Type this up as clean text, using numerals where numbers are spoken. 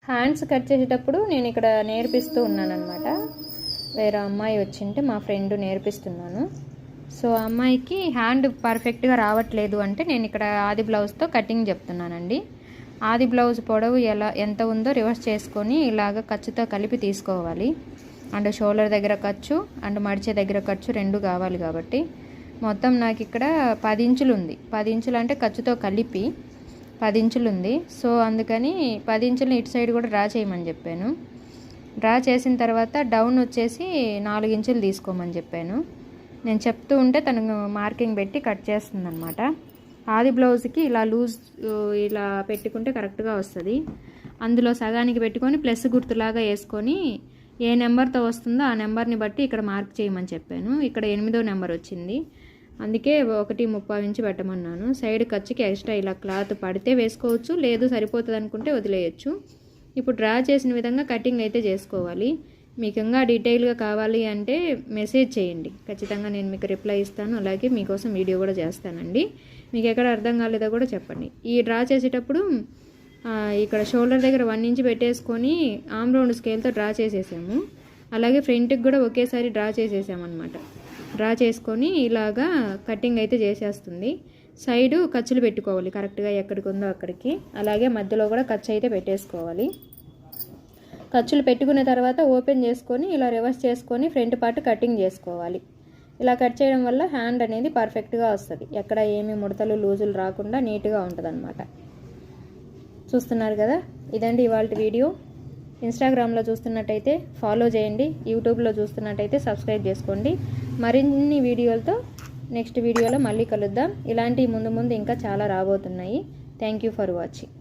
Hands cut చేసేటప్పుడు నేను ఇక్కడ నేర్పిస్తూ ఉన్నానన్నమాట. వేరే అమ్మాయి వచ్చింటే మా ఫ్రెండ్ నేర్పిస్తున్నాను. సో అమ్మాయికి హ్యాండ్ పర్ఫెక్ట్గా రావట్లేదు అంటే నేను ఇక్కడ ఆది బ్లౌజ్తో కటింగ్ చెప్తున్నానండి. ఆది బ్లౌజ్ పొడవు ఎంత ఉందో రివర్స్ చేసుకొని ఇలాగ ఖర్చుతో కలిపి తీసుకోవాలి. అండ్ షోల్డర్ దగ్గర ఖర్చు అండ్ మడిచే దగ్గర ఖర్చు రెండు కావాలి కాబట్టి మొత్తం నాకు ఇక్కడ 10 ఇంచులు ఉంది. 10 ఇంచులు అంటే ఖర్చుతో కలిపి 10 ఇంచులు ఉంది. సో అందుకని 10 ఇంచులు ఇటు సైడ్ కూడా డ్రా చేయమని చెప్పాను. డ్రా చేసిన తర్వాత డౌన్ వచ్చేసి 4 ఇంచులు తీసుకోమని చెప్పాను. నేను చెప్తూ ఉంటే తను మార్కింగ్ పెట్టి కట్ చేస్తుందన్నమాట. ఆది బ్లౌజ్కి ఇలా లూజ్ ఇలా పెట్టుకుంటే కరెక్ట్గా వస్తుంది. అందులో సగానికి పెట్టుకొని ప్లస్ గుర్తులాగా వేసుకొని ఏ నెంబర్తో వస్తుందో ఆ నెంబర్ని బట్టి ఇక్కడ మార్క్ చేయమని చెప్పాను. ఇక్కడ 8వ నెంబర్ వచ్చింది, అందుకే 1.30 ఇంచు పెట్టమన్నాను. సైడ్ ఖర్చుకి ఎక్స్ట్రా ఇలా క్లాత్ పడితే వేసుకోవచ్చు, లేదు సరిపోతుంది అనుకుంటే వదిలేయచ్చు. ఇప్పుడు డ్రా చేసిన విధంగా కటింగ్ అయితే చేసుకోవాలి. మీకు ఇంకా డీటెయిల్గా కావాలి అంటే మెసేజ్ చేయండి, ఖచ్చితంగా నేను మీకు రిప్లై ఇస్తాను. అలాగే మీకోసం వీడియో కూడా చేస్తానండి. మీకు ఎక్కడ అర్థం కాలేదో కూడా చెప్పండి. ఈ డ్రా చేసేటప్పుడు ఇక్కడ షోల్డర్ దగ్గర 1 ఇంచ్ పెట్టేసుకొని ఆమ్ రౌండ్ స్కేల్తో డ్రా చేసేసాము. అలాగే ఫ్రంట్కి కూడా ఒకేసారి డ్రా చేసేసామన్నమాట. డ్రా చేసుకొని ఇలాగా కటింగ్ అయితే చేసేస్తుంది. సైడు ఖర్చులు పెట్టుకోవాలి కరెక్ట్గా ఎక్కడికి ఉందో అక్కడికి. అలాగే మధ్యలో కూడా ఖర్చు అయితే పెట్టేసుకోవాలి. ఖర్చులు పెట్టుకున్న తర్వాత ఓపెన్ చేసుకొని ఇలా రివర్స్ చేసుకొని ఫ్రంట్ పార్ట్ కటింగ్ చేసుకోవాలి. ఇలా కట్ చేయడం వల్ల హ్యాండ్ అనేది పర్ఫెక్ట్గా వస్తుంది. ఎక్కడ ఏమి ముడతలు లూజులు రాకుండా నీట్గా ఉంటుంది. చూస్తున్నారు కదా, ఇదండి ఇవాళ వీడియో. ఇన్స్టాగ్రామ్లో చూస్తున్నట్టయితే ఫాలో చేయండి, యూట్యూబ్లో చూస్తున్నట్టయితే సబ్స్క్రైబ్ చేసుకోండి. మరిన్ని వీడియోలతో నెక్స్ట్ వీడియోలో మళ్ళీ కలుద్దాం. ఇలాంటి ముందు ఇంకా చాలా రాబోతున్నాయి. Thank you for watching.